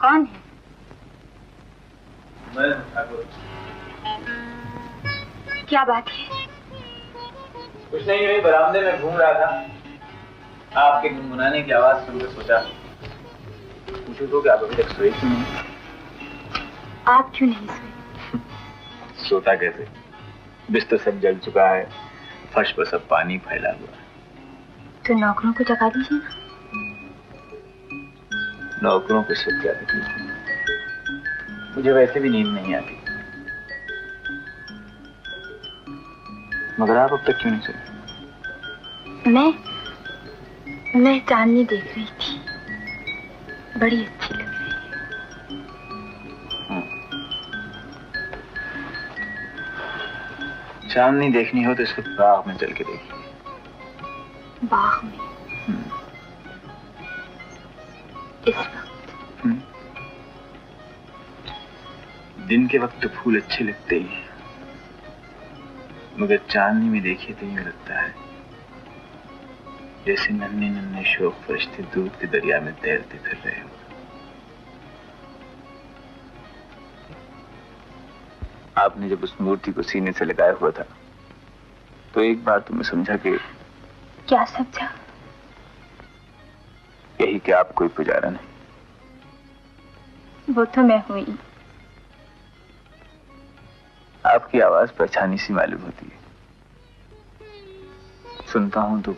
कौन है? मैं ठाकुर। क्या बात है? कुछ नहीं, यही बरामदे में घूम रहा था। आपके गुनगुनाने की आवाज सुनकर सोचा पूछूं तो कि आप अभी तक सोए क्यों नहीं? आप क्यों नहीं सोए? सोता कैसे? बिस्तर सब जल चुका है, फर्श पर सब पानी फैला हुआ है। तो नौकरों को जगा दीजिए ना। नौकरों को सब क्या तकलीफ? मुझे वैसे भी नींद नहीं आती। मगर आप अब तक क्यों नहीं सोए? मैं चांदनी देख रही थी, बड़ी अच्छी लग रही है। चांदनी देखनी हो तो इसको बाग में चल के देखिए। बाग में? इस वक्त? दिन के वक्त तो फूल अच्छे लगते ही हैं, मगर चांदनी में देखिए तो यूं लगता है जैसे नन्हे नन्हे शोक फरिश्ते दूध के दरिया में तैरते फिर रहे हो। आपने जब उस मूर्ति को सीने से लगाया हुआ था तो एक बार तो मैं समझा कि... क्या समझा? यही कि आप कोई पुजारा नहीं। वो तो मैं हुई। आपकी आवाज पहचानी सी मालूम होती है। सुनता हूं तो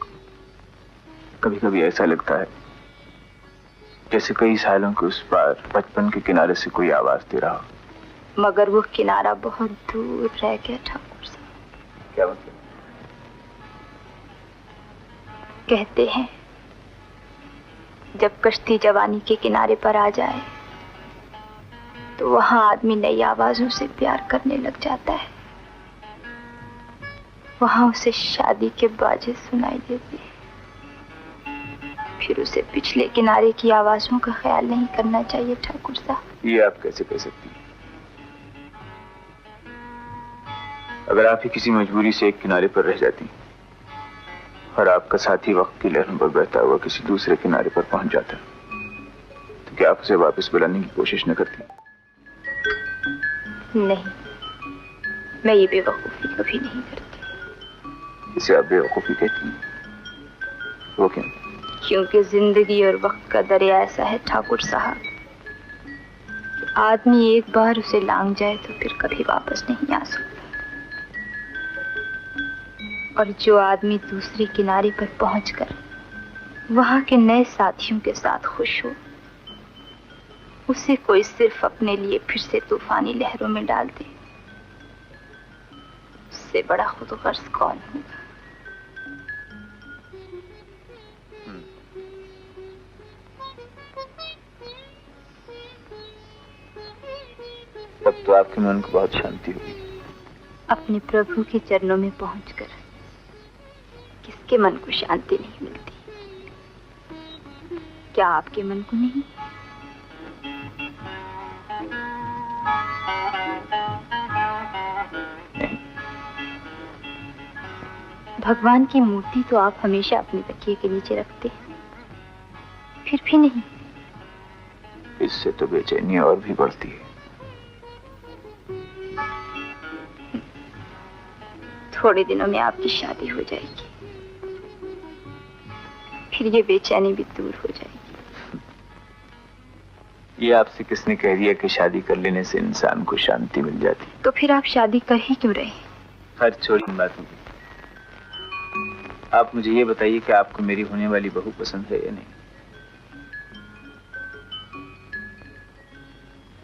कभी कभी ऐसा लगता है जैसे कई सालों के उस पार बचपन के किनारे से कोई आवाज दे रहा हो। मगर वो किनारा बहुत दूर रह गया ठाकुर साहब। क्या मतलब? कहते हैं जब कश्ती जवानी के किनारे पर आ जाए तो वहां आदमी नई आवाजों से प्यार करने लग जाता है। वहां उसे शादी के बाजे सुनाई देते हैं। फिर उसे पिछले किनारे की आवाजों का ख्याल नहीं करना चाहिए ठाकुर साहब। ये आप कैसे कह सकती हैं? अगर आप ही किसी मजबूरी से एक किनारे पर रह जाती और आपका साथी वक्त की लहरों पर बहता हुआ किसी दूसरे किनारे पर पहुंच जाता तो क्या आप उसे वापस बुलाने की कोशिश न करती? नहीं, मैं ये बेवकूफी कभी नहीं करती। इसे आप बेवकूफी कहती हैं? वो क्यों? क्योंकि जिंदगी और वक्त का दरिया ऐसा है ठाकुर साहब कि आदमी एक बार उसे लांघ जाए तो फिर कभी वापस नहीं आ सकता। और जो आदमी दूसरे किनारे पर पहुंचकर वहां के नए साथियों के साथ खुश हो, उसे कोई सिर्फ अपने लिए फिर से तूफानी लहरों में डाल दे, उससे बड़ा खुदगर्ज कौन होगा? तब तो आपके मन को बहुत शांति हुई। अपने प्रभु के चरणों में पहुंचकर किसके मन को शांति नहीं मिलती? क्या आपके मन को नहीं? भगवान की मूर्ति तो आप हमेशा अपने तकिए के नीचे रखते हैं, फिर भी नहीं? इससे तो बेचैनी और भी बढ़ती है। थोड़े दिनों में आपकी शादी हो जाएगी, फिर ये बेचैनी भी दूर हो जाएगी। ये आपसे किसने कह दिया कि शादी कर लेने से इंसान को शांति मिल जाती? तो फिर आप शादी कर ही क्यों रहे? हर छोटी बातों की। आप मुझे ये बताइए कि आपको मेरी होने वाली बहू पसंद है या नहीं?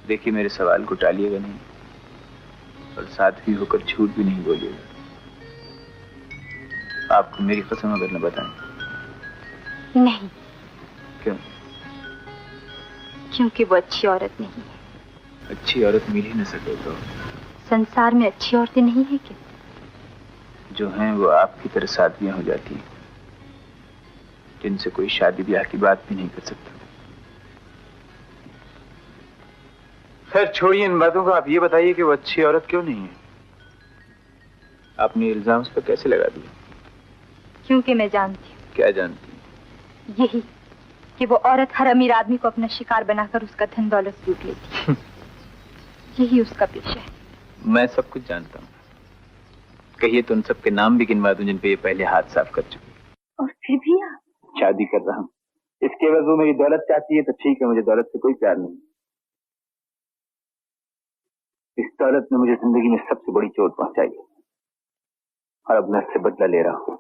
देखिए, मेरे सवाल को टालिएगा नहीं और साध्वी होकर झूठ भी नहीं बोलिएगा। आपको मेरी कसम अगर न बताएं। नहीं। क्यों? क्योंकि वो अच्छी औरत नहीं है। अच्छी औरत मिल ही न सके तो? संसार में अच्छी औरतें नहीं है क्या? जो हैं वो आपकी तरह साध्वियां हो जाती हैं, जिनसे कोई शादी ब्याह की बात भी नहीं कर सकता। खैर छोड़िए इन बातों को, आप ये बताइए कि वो अच्छी औरत क्यों नहीं है? आपने इल्जाम उस पर कैसे लगा दिया? क्योंकि मैं जानती हूँ। क्या जानती हूँ? यही कि वो औरत हर अमीर आदमी को अपना शिकार बनाकर उसका धन दौलत लूट लेती है। यही उसका पेशा है। मैं सब कुछ जानता हूँ। कहिए तो उन सबके नाम भी गिनवा दूं जिन पे ये पहले हाथ साफ कर चुके। और फिर भी आप शादी कर रहा हूँ, इसके एवज वो मेरी दौलत चाहती है तो ठीक है, मुझे दौलत से कोई प्यार नहीं। इस दौलत ने मुझे जिंदगी में सबसे बड़ी चोट पहुंचाई है और अब मैं उससे बदला ले रहा हूँ।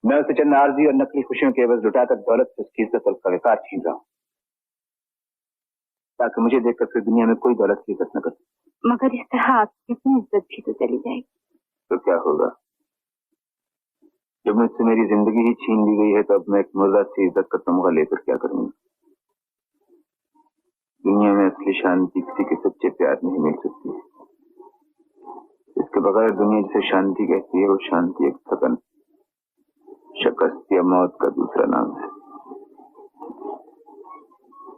मैं उसे चंद आरजी और नकली खुशियों के एवज लुटाकर दौलत से उसकी इज्जत और उसका विकार छीन रहा हूँ, ताकि मुझे देखकर फिर दुनिया में कोई दौलत की इज्जत न कर। मगर इस तरह आपकी अपनी इज्जत भी तो चली जाएगी। तो क्या होगा? जब मुझसे मेरी जिंदगी ही छीन ली गई है तो अब मैं एक मुर्दा से इज्जत का तमगा लेकर क्या करूंगा? दुनिया में असली शांति किसी के सच्चे प्यार नहीं मिल सकती। इसके बगैर दुनिया जिसे शांति कहती है वो शांति एक थकन, शिकस्त या मौत का दूसरा नाम है।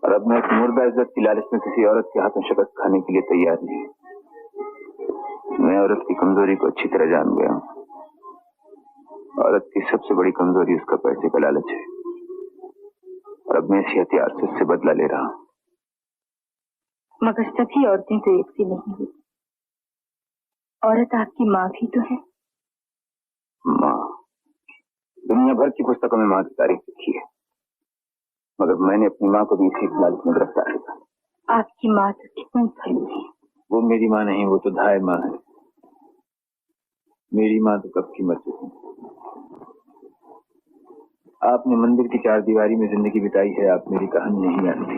और अब मैं एक मुर्दा इज्जत की लालच में किसी औरत के हाथों शिकस्त खाने के लिए तैयार नहीं। मैं औरत की कमजोरी को अच्छी तरह जान गया हूँ। औरत की सबसे बड़ी कमजोरी उसका पैसे का लालच है और अब मैं इसी हथियार से उससे बदला ले रहा हूँ। मगर सभी औरतें तो एक सी नहीं हुई। औरत आपकी माँ भी तो है। माँ? दुनिया भर की पुस्तकों में माँ की तारीफ लिखी है, मगर मैंने अपनी माँ को भी इसी लालच में गिरफ्तार किया। आपकी माँ तो कितनी भली है। वो मेरी माँ नहीं, वो तो धाय माँ है। मेरी माँ तो कब की मर चुकी। आपने मंदिर की चार दीवारी में जिंदगी बिताई है, आप मेरी कहानी नहीं जानती।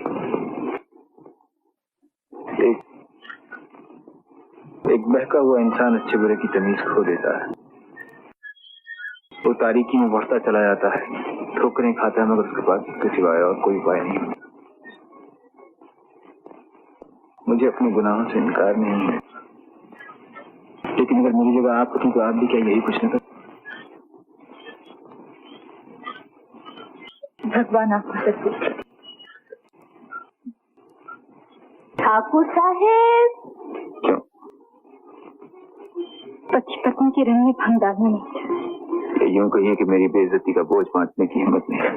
एक बहका हुआ इंसान अच्छे बुरे की तमीज खो देता है। वो तारीकी में बढ़ता चला जाता है, ठोकरें खाता है, मगर उसके पास इसके सिवाय और कोई उपाय नहीं। मुझे अपने गुनाहों से इनकार नहीं है, लेकिन अगर मेरी जगह आप होती तो आप भी क्या यही कुछ न करते? भगवान आपको सच्चे। ठाकुर साहेब, क्यों? पति पत्नी के रंग में भंग डालना नहीं चाहिए। यूं कहिए कि मेरी बेइज्जती का बोझ बांटने की हिम्मत नहीं है।